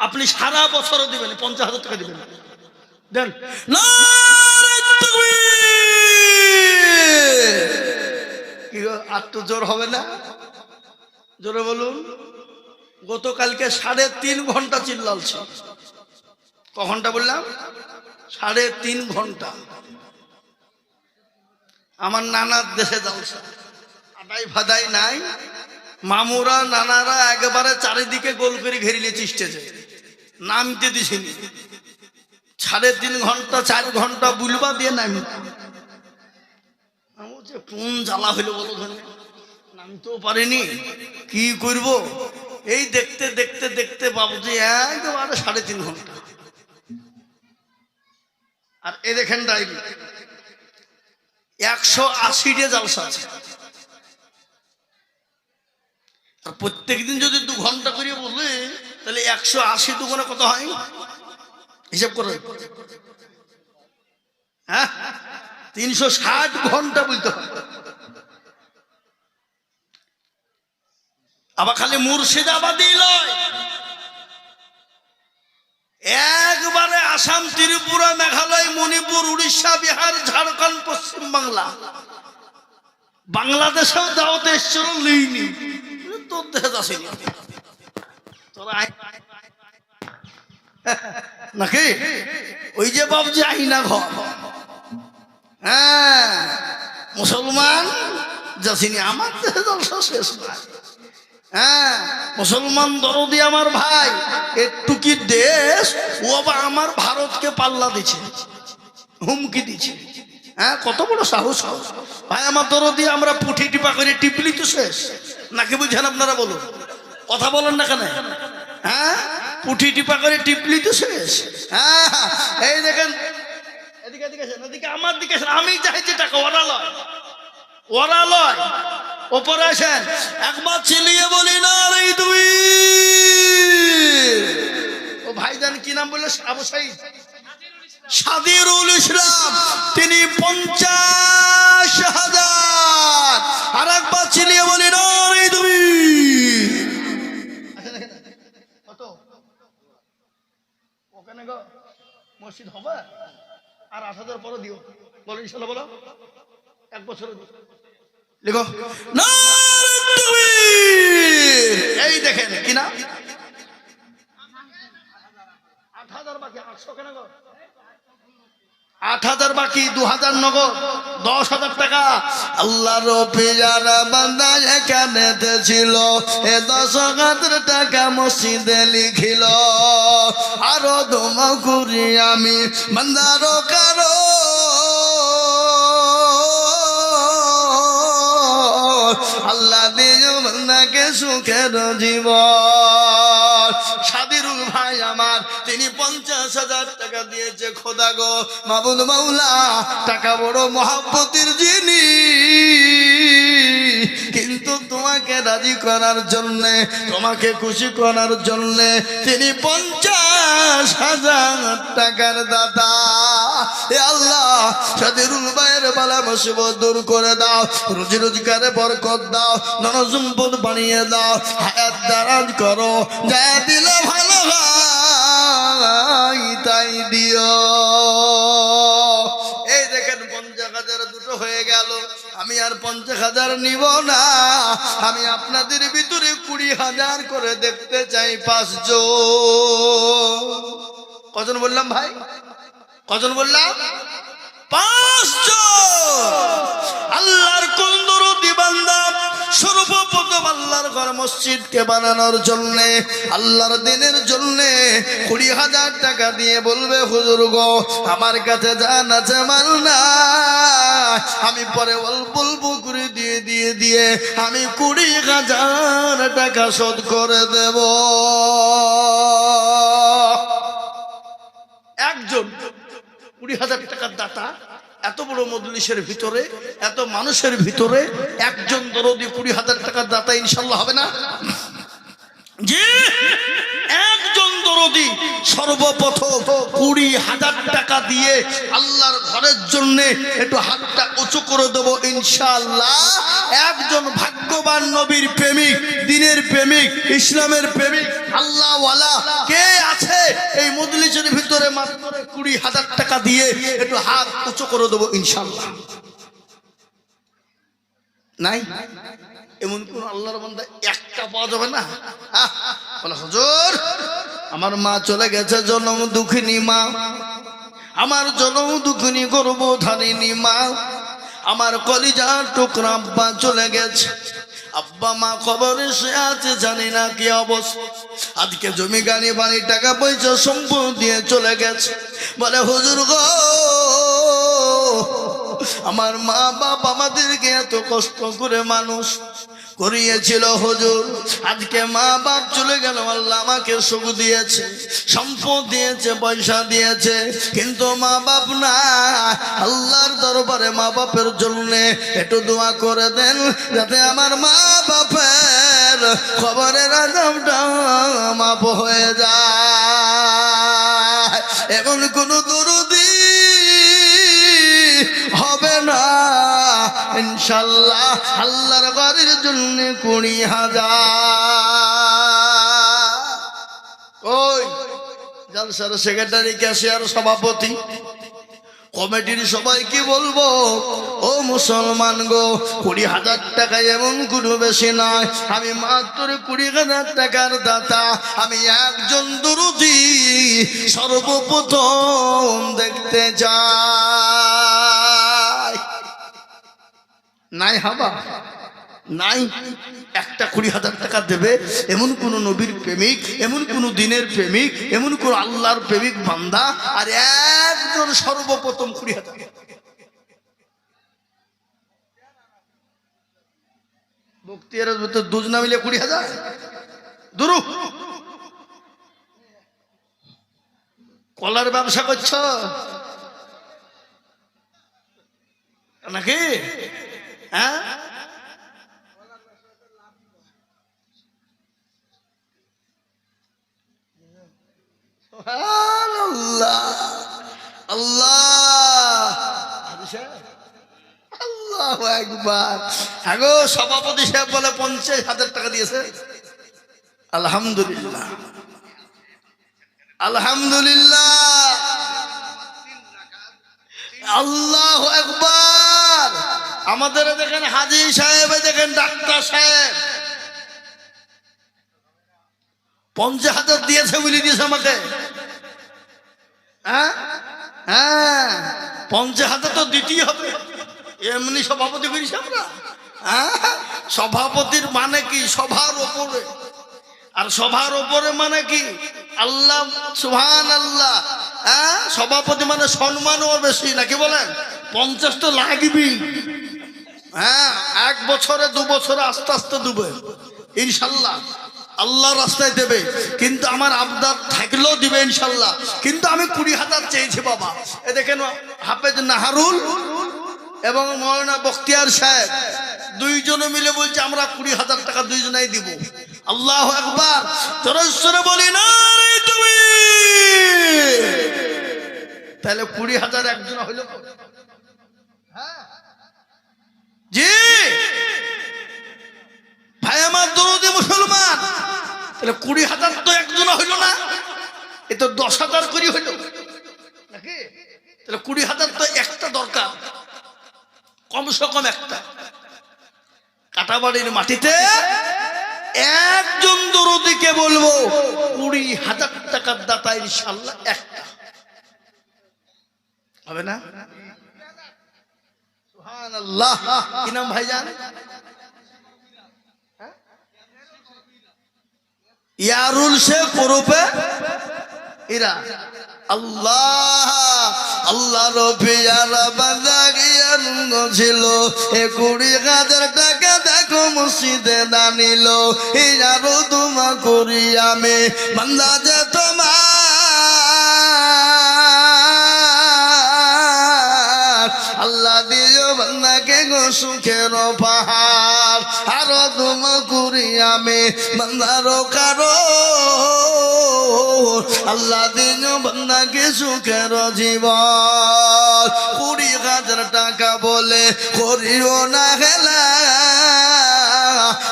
Speaker 1: আপনি সারা বছরও দিবেন, 50,000 টাকা দিবেন, দেন। কি আর তো জোর হবে না? জোরে বলুন। গতকালকে 3.5 ঘন্টা চিল্লালছে। ক ঘন্টা বললাম? 3.5 ঘন্টা। আমার নানার দেশে জলসা, আদাই ফাদাই নাই, মামুরা নানারা একেবারে চারিদিকে গোল করে ঘেরিলে চেষ্টেছে, নামতে দিছিনি। 3.5 ঘন্টা 4 ঘন্টা বুলবা দিয়ে নামি। কোন জ্বালা হইলো বলো, ধরে নামতেও পারিনি, কি করব। এই দেখতে দেখতে দেখতে বাবুজি একেবারে 3.5 ঘন্টা। আর এ দেখেন ডাইরি 180 জালসা আছে। আর প্রত্যেক দিন যদি 2 ঘন্টা করে বলে, তাহলে 180 দুগুণে কত হয় হিসাব করে? হ্যাঁ, 360 ঘন্টা বলতে হয়। আবার খালি মুর্শিদাবাদই লয়, একবারে আসাম, ত্রিপুরা, মেঘালয়, মণিপুর, উড়িষ্যা, বিহার, ঝাড়খণ্ড, পশ্চিম বাংলা, বাংলাদেশেও দাওয়াতে এসছিল, লইনি। তোর দেশে আসেনি তোরা নাকি? ওই যে বাবজি আইনা ঘর, হ্যাঁ মুসলমান যাসিনি, আমার দেশে জলসা শেষ নাই। হ্যাঁ, মুসলমান দরদি আমার ভাই, একটু কি দেশ ও বা আমার ভারতকে পাল্লা দিচ্ছে, হুমকি দিচ্ছে। হ্যাঁ, কত বড় সাহস ভাই আমার দরদি। আমরা পুঁঠি টিপা করে টিপলি তো শেষ নাকি? বুঝছেন আপনারা? বলুন, কথা বলেন না কেন? হ্যাঁ, পুঁঠি টিপা করে টিপলি তো শেষ। হ্যাঁ, এই দেখেন, এদিকে এদিকে এদিকে আমার দিকে, আমি চাইছি টাকা, ওরা লয়, ওরা লয়। ওপরে আসেন, একবার চিলিয়ে বলি না রে তুই। ও ভাইজান কি নাম বললো? আবু সাইদ সাদিরুল ইসলাম, তিনি 50,000। আর একবার চিলিয়ে বলি না রে তুমি। কত ওখানে গো মসজিদ হবে? আর 8,000 পরে দিও, বলো ইনশাল্লাহ, বলো 1 বছর লিখো। এই দেখেন কি না, 8,000 বাকি, 800 কেন গো? 8,000 বাকি, 2,000 নগদ, 10,000 টাকা। আল্লাহর পিয়ারা বান্দা এখানে ছিল, এ 10,000 টাকা মসজিদে লিখিল। আরো দোয়া করি আমি বান্দারো কারো আল্লাহ দিও বান্দাকে সুখের জীবন। সাদিরুল ভাই আমার, তিনি 50,000 টাকা দিয়েছে। খোদা গো মাবুদ মাওলা, টাকা বড় মহব্বতের জিনিস, কিন্তু তোমাকে রাজি করার জন্যে, তোমাকে খুশি করার জন্যে তিনি 50,000 টাকার দাতা। এ আল্লাহ, সাদিরুল ভাইয়ের বালা মুসিবত দূর করে দাও, রুজি রোজগারে বরকত দাও, ধনসম্পদ বানিয়ে দাও, হায়াত দারাজ করো, যা দিলে ভালো হয় তাই দিও। এই দেখেন 50,000 দুটো হয়ে গেল। আমি আর 50,000 নিব না, আমি আপনাদের ভিতরে 20,000 করে দেখতে চাই। 5 জন। কজন বললাম ভাই? কজন বললাম? 5 জন। আল্লাহর কোন দরদি বান্দা সর্বপ্রথম আল্লাহর ঘর মসজিদকে বানানোর জন্য, আল্লাহর দিনের জন্য 20,000 টাকা দিয়ে বলবে, হুজুর গো আমার কাছে জান আছে মাল না, আমি পরে অল্প অল্প করে দিয়ে আমি 20,000 টাকা শোধ করে দেব। একজন 20,000 টাকার দাতা, এত বড় মজলিসের ভিতরে, এত মানুষের ভিতরে একজন দরদি 20,000 টাকার দাতা ইনশাল্লাহ হবে না? জি, একজন দরদি সর্বপ্রথম 20,000 টাকা দিয়ে আল্লাহর ঘরের জন্য একটু হাতটা উঁচু করে দেবো ইনশাআল্লাহ। একজন ভাগ্যবান নবীর প্রেমিক, দিনের প্রেমিক, ইসলামের প্রেমিক, আল্লাহওয়ালা কে আছে এই মজলিসের ভিতরে? মাত্র 20,000 টাকা দিয়ে একটু হাত উঁচু করে দেবো ইনশাআল্লাহ। নাই? এমন কোন আল্লাহর বান্দা একটা পাওয়া যাবে না? বলে হুজুর আমার মা চলে গেছে, জনম দুঃখিনী মা, আমার জনম দুঃখিনী গর্ভধারিণী মা, আমার কলিজার টুকরা আব্বা চলে গেছে, আব্বা মা কবরে সে আছে, জানি না কি অবস্থা। আজকে জমি গাড়ি বাড়ি টাকা পয়সা সম্পদ দিয়ে চলে গেছে। বলে হুজুর গো আমার মা বাপ আমাদেরকে এত কষ্ট করে মানুষ করিয়েছিল হুজুর, আজকে মা বাপ চলে গেল, আল্লাহ আমাকে সুখ দিয়েছে, সম্পদ দিয়েছে, পয়সা দিয়েছে, কিন্তু মা বাপ না। আল্লাহর দরবারে মা বাপের জন্য একটু দোয়া করে দেন, যাতে আমার মা বাপের কবরের আযাবটা মাফ হয়ে যায়। এমন কোন দরদি হবে না ইনশাআল্লাহ আল্লাহর ঘরের জন্য 20,000। ওই জলসার সেক্রেটারি, ক্যাশিয়ার, সভাপতি, কমিটির সবাইকে বলবো, ও মুসলমান গো 20,000 টাকা এমন কোনো বেশি নয়, আমি মাত্র 20,000 টাকার দাতা। আমি একজন দরদি সর্বপ্রথম দেখতে যাই। নাই হাবা নাই? একটা 20,000 টাকা দেবে এমন কোন নবীর প্রেমিক, এমন কোন দিনের প্রেমিক, এমন কোন আল্লাহর প্রেমিক বান্দা, আর একজন সর্বপ্রথম 20,000। বক্তিয়ার ভিতর দুজ না মিলে 20,000 দুরু। কলার ব্যবসা করছ নাকি? হ্যাঁ, আল্লাহ আল্লাহ আল্লাহু আকবার। হ্যাঁ গো, সভাপতি সাহেব বলে 50,000 টাকা দিয়েছে। আলহামদুলিল্লাহ আলহামদুলিল্লাহ, আল্লাহু আকবার। আমাদের দেখেন হাজী সাহেব, দেখেন ডাক্তার সাহেব 50,000 দিয়েছে, বলে দিয়েছে আমাকে। হ্যাঁ হ্যাঁ, 50,000 তো দিতেই হবে, এমনি সভাপতি করিস আমরা। হ্যাঁ, সভাপতির মানে কি? সভার ওপরে আর সবার উপরে মানে কি আল্লাহ সুবহানাল্লাহ। হ্যাঁ, সভাপতি মানে সম্মানও বেশি নাকি বলেন? 50 তো লাগবি। হ্যাঁ, 1 বছরে 2 বছরে আস্তে আস্তে দেবে ইনশাল্লাহ, আল্লাহ রাস্তায় দেবে। কিন্তু আমার আবদার থাকলেও দিবে ইনশাল্লাহ। কিন্তু আমি 20,000 চেয়েছি বাবা। এ দেখেন হাফেজ নাহারুল এবং মৌলানা বখতিয়ার সাহেব দুইজনে মিলে বলছে আমরা 20,000 টাকা দুইজনেই দিব। আল্লাহু আকবার, জোরে বলি না তুমি। তাহলে 20,000 একজন হইল। হ্যাঁ জি ভাই আমার দরদি মুসলমান, তাহলে 20,000 তো একজন হইল না, এ তো 10,000 করে হইল নাকি? তাহলে 20,000 তো একটা দরকার, কমসে কম একটা। কাটাবাড়ির মাটিতে একজন দরদিকে বলবো 20,000 টাকার দাতা ইনশাল্লাহ একটা হবে না? সুবহানাল্লাহ। কি নাম ভাইজান? ইয়ারুল শেখ ওরফে ইরা। আল্লাহ আল্লাহ রফিয়ারা বান্দা গিয়ার ছিল 20,000 টাকা দেখো মসজিদে দানিল। ইয়ারু তোমা করি আমি বান্দা যে তোমার, আল্লাহ দিও বান্দাকে গো সুখের পাহাড়। আরো তোমা করি আমি বান্দারও কারো, আল্লাহ দিন বান্দাকে সুখের জীবন। 20,000 টাকা বলে করিও না খেলা,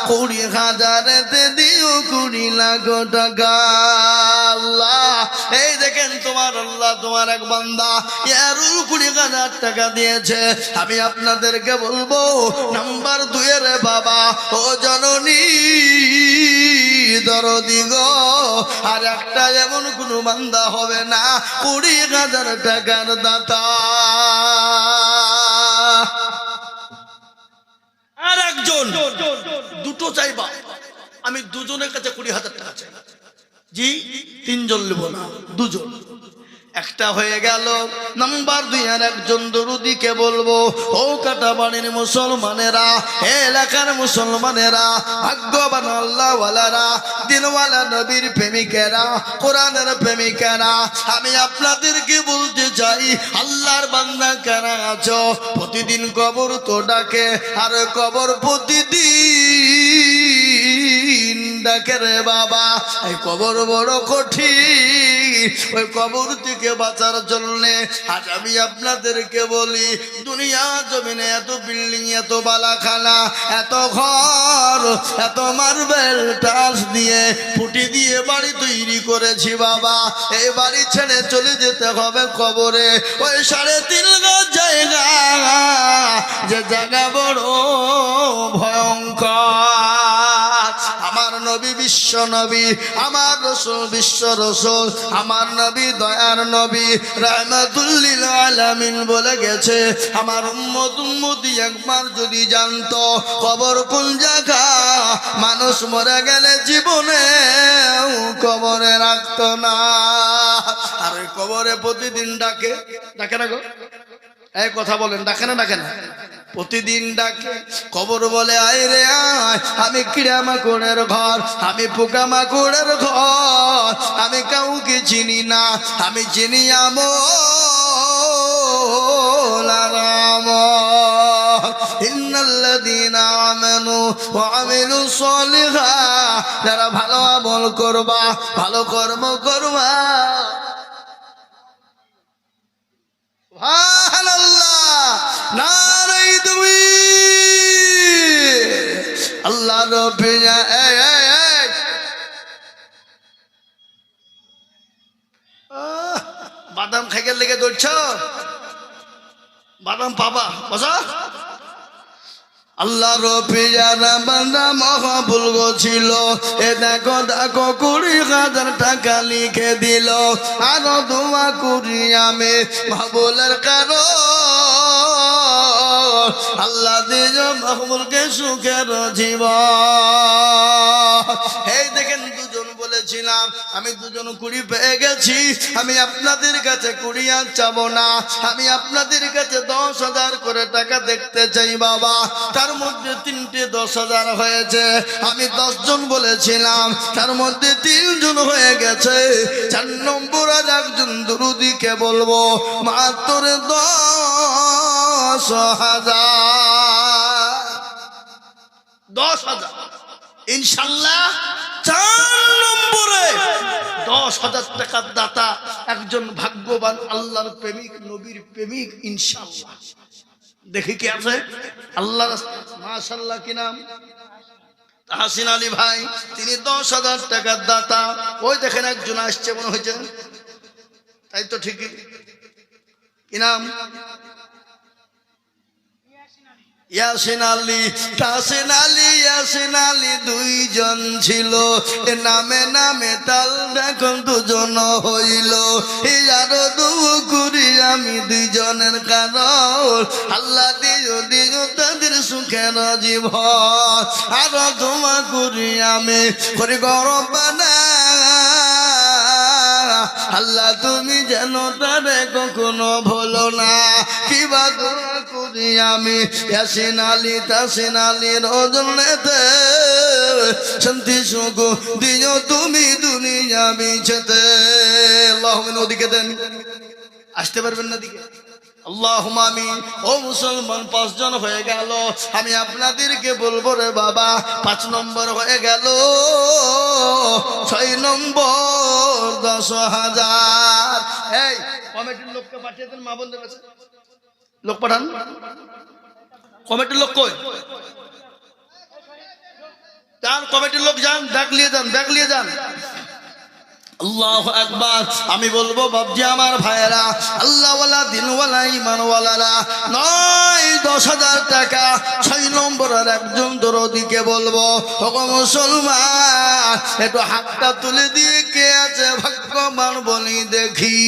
Speaker 1: 20,000-তে দিও 20 লাখ টাকা। আল্লাহ এই দেখেন তোমার আল্লাহ তোমার এক বান্দা ইয়ারুল 20,000 টাকা দিয়েছে। আমি আপনাদেরকে বলবো নাম্বার 2 এর বাবা ও জননী দরদি গো, আর একটা এমন কোন বান্দা হবে না 20,000 টাকার দাতা। আর একজন দুটো চাইবা, আমি দুজনের কাছে 20,000 টাকা চাই। জি 3 জন নেব না, 2 জন। একটা হয়ে গেল। নাম্বার 2 আর একজন দরুদিকে বলবো ও কাটাবাড়ির মুসলমানেরা, এলাকার মুসলমানেরা, ভাগ্যবান আল্লাহওয়ালারা, দিনওয়ালা নবীর প্রেমিকেরা, কোরআনের প্রেমিকেরা, আমি আপনাদেরকে বলতে চাই আল্লাহর বান্দা কারা আছো প্রতিদিন কবর তো ডাকে, আর কবর প্রতিদিন ডাকে রে বাবা। এই কবর বড় কঠিন, ওই কবর থেকে বাঁচার জন্য আজ আমি আপনাদেরকে বলি দুনিয়া জমিনে এত বিল্ডিং, এত বালাখানা, এত ঘর, এত মার্বেল টাইলস দিয়ে ফুটি দিয়ে বাড়ি তৈরি করেছি বাবা। এই বাড়ি ছেড়ে চলে যেতে হবে কবরে। ওই 3.5 গজ জায়গা, যে জায়গা বড় ভয়ঙ্কর। আমার নবী বিশ্ব নবী, আমার রাসূল বিশ্ব রাসূল, আমার নবী দয়ার নবী রাহমাতুল লিল আলামিন বলে গেছে আমার উম্মতি একবার যদি জানতো কবর কোন জায়গা, মানুষ মরে গেলে জীবনে কবরে রাখতো না। আর ওই কবরে প্রতিদিন ডাকে না গো? এই কথা বলেন, ডাকে না? প্রতিদিন ডাকে। কবর বলে আয় রে আয়, আমি কিড়া মাকড়ের ঘর, আমি পোকা মাকড়ের ঘর, আমি কাউকে চিনি না, আমি চিনি আমলারাম। ইন্নাল্লাযীনা আমানু ওয়া আমিলুস সলিহাত, যারা ভালো আমল করবা, ভালো কর্ম করবা। সুবহানাল্লাহ, নারে তাকবীর। আল্লাহ রব্বিয়া বাদাম খাইতে লেগে দৌড়ছ, বাদাম পাবা বসা। আল্লাহ রফিয়ারা বান্দা মহাবুল ছিল, এ দেখো 20,000 টাকা লিখে দিল। আরো দোয়া করি আমি মাহবুলের কারণ আল্লাহ দিও মকবুলকে সুখের জীবন। এই দেখেন দুজন বলেছিলাম আমি দুজন কুড়ি পেয়ে গেছি, আমি আপনাদের কাছে কুড়ি আর চাবো না, আমি আপনাদের কাছে 10,000 করে টাকা দেখতে চাই বাবা। তার মধ্যে 3টে 10,000 হয়েছে, আমি 10 জন বলেছিলাম, তার মধ্যে 3 জন হয়ে গেছে। 4 নম্বর আর একজন দুরুদিকে বলবো মাত্র 10,000 ইনশাল্লাহ। 4 নম্বরে 10,000 টাকার দাতা একজন ভাগ্যবান আল্লাহর প্রেমিক নবীর প্রেমিক ইনশাল্লাহ। দেখি কি আছে আল্লাহ মাশাআল্লাহ, কি নাম? তাহসিন আলী ভাই, তিনি 10,000 টাকার দাতা। ওই দেখেন একজন আসছে মনে হয়েছে, তাই তো ঠিকই, কি নাম? ইয়াসিন আলী, তাহসিন আলী, ইয়াসিন আলী, 2 জন ছিল, এ নামে নামে তাল এখন 2 জন হইল। এই আরো 2 কুড়ি আমি 2 জনের কারণ আল্লাহ দিও দিও তাদের সুখের জীবন। আরো তোমা কুড়ি আমি করি গরম বানা আল্লাহ, তুমি যেন তারে কখনো ভুলো না। কিবা দোয়া করি আমি ইয়াসিন আলী, তাহসিন আলীর ওজনেতে শান্তি সুখ দিও তুমি দুনিয়া বিছেতে। আল্লাহুম্মা ওদিকে দেন, আসতে পারবেন না দিকে? আল্লাহুম্মা আমিন। ও মুসলমান, 5 জন হয়ে গেল, আমি আপনাদেরকে বলবো রে বাবা 5 নম্বর হয়ে গেল। 6 নম্বর 10,000। এই কমিটির লোককে পাঠিয়ে দেন, মা বলতে গেছে লোক পাঠান, কমিটির লোক কই যান, কমিটির লোক যান, ব্যাগ নিয়ে যান, ব্যাগ নিয়ে যান। আল্লাহু আকবার। আমি বলবো বাপজি আমার ভাইয়েরা, আল্লাহওয়ালা দিনওয়ালা ইমানওয়ালারা, 9-10,000 টাকা 6 নম্বরের একজন দরদিকে বলবো, ওগো মুসলমান একটু হাতটা তুলে দিয়ে কে আছে ভাগ্যবান বলি দেখি।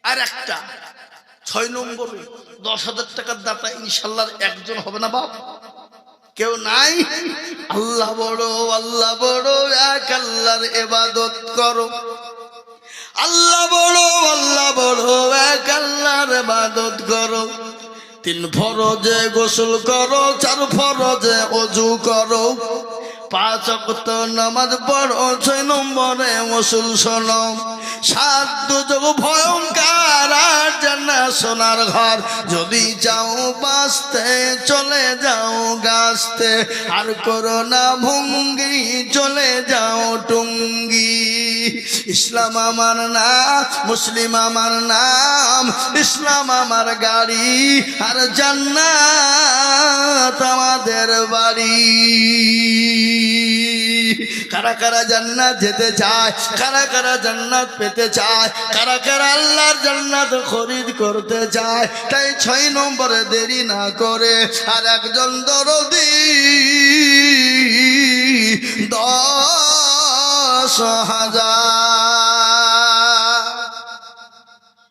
Speaker 1: আর একটা 6 নম্বরে 10,000 টাকার দাতা ইনশাল্লাহ একজন হবে না বাপ? কেউ নাই? আল্লাহ বড়, আল্লাহ বড়, এক আল্লাহর ইবাদত করো। আল্লাহ বড়, আল্লাহ বড়, এক আল্লাহর ইবাদত করো। 3 ফরজে গোসল করো, 4 ফরজে ওযু করো, 5 ওয়াক্ত নামাজ পড়ো, 6 নম্বরে ওসুল শোনো। 7 দুজক ভয়ঙ্কর আর জান্নাত সোনার ঘর, যদি চাও বাঁচতে চলে যাও গাছতে, আর করো না ভঙ্গি চলে যাও টুঙ্গি। ইসলাম আমার নাম, মুসলিম আমার নাম, ইসলাম আমার গাড়ি, আর জান্নাত আমাদের বাড়ি। কারা কারা জান্নাত যেতে চায়, কারা কারা জান্নাত পেতে চায়, কারা কারা আল্লাহর জান্নাত খরিদ করতে চায়, তাই 6 নম্বরে দেরি না করে আর একজন দরদি 10,000।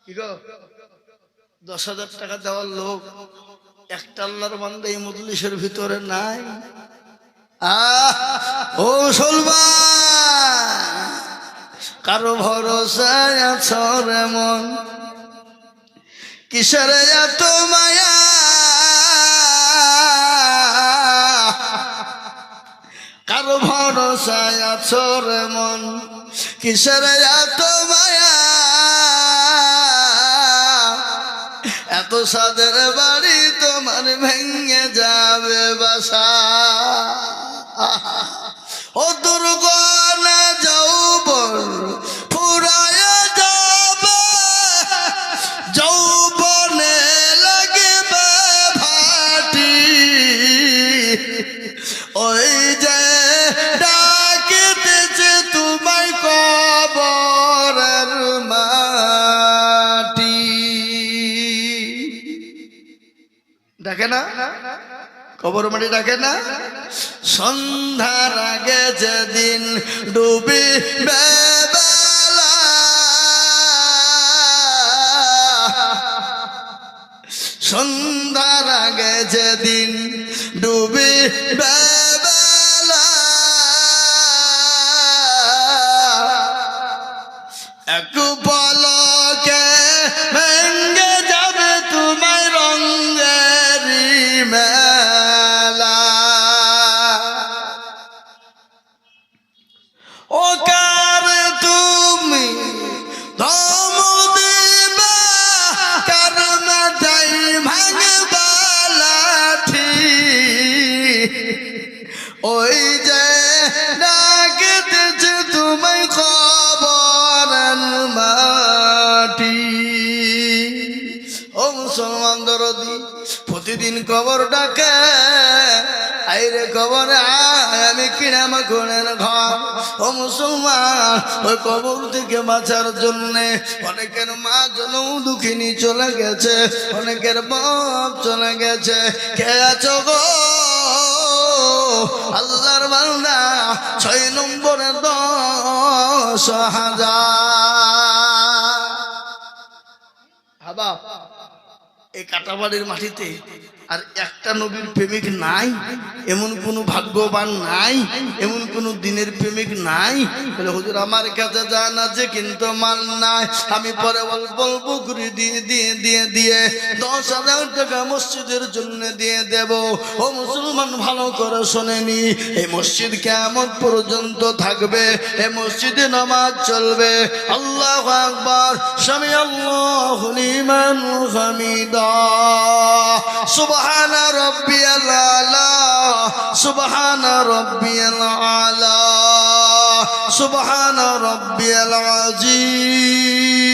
Speaker 1: কি গো 10,000 টাকা দেওয়ার লোক একটা আল্লাহর বান্দা এই মজলিসের ভিতরে নাই? ও মুসলমান, কারো ভরসায় আছো রে মন, কিসের এত মায়া? কারো ভরসায় আছো রে মন, কিসের এত মায়া? এত সাদের বাড়ি তোমার ভেঙে যাবে বাসা। ও দুর্গনা যৌবন ফুরায় যাবে, যৌবনে লাগবে ভাটি, ওই যে ডাকিতেছে তোমায় কবরের মাটি। ডাকে না কবর মাটি, ডাকে না? সন্ধ্যার আগে যেদিন ডুবিবে বেলা, সন্ধ্যার আগে যেদিন ডুবে বেলা এক পলকে ভেঙ্গে যাবে তোমায় রঙের মেলা ও কার তুমি ধম দিবা কার মাথায় ভাঙবা লাঠি ওই যে ডাকতেছে তোমায় খবরের মাটি ও মুসলমান দরদি প্রতিদিন কবর ডাকে আইরে কবরে আয় আমি কিনাম কোনের ঘর ও মুসলমান ওই কবর থেকে বাঁচার জন্য অনেকের মা জনম দুঃখিনী চলে গেছে অনেকের বাপ চলে গেছে কে আছো গো আল্লাহর বান্দা 6 নম্বরে 10,000 বাবা এই কাটাবাড়ির মাটিতে আর একটা নবীর প্রেমিক নাই এমন কোন ভাগ্যবান নাই এমন কোন দিনের প্রেমিক নাই বলে হুজুর আমার কাছে জান আছে কিন্তু মাল নাই আমি পরে অল্প অল্প করে দিয়ে 10,000 টাকা মসজিদের জন্য দিয়ে দেব ও মুসলমান ভালো করে শোনেনি এই মসজিদ কিয়ামত পর্যন্ত থাকবে এই মসজিদে নামাজ চলবে আল্লাহু আকবার সামি আল্লাহু লিমান হামিদা সুবহান রাব্বিয়াল আলা সুবহান রাব্বিয়াল আলা সুবহান রাব্বিয়াল আযীম।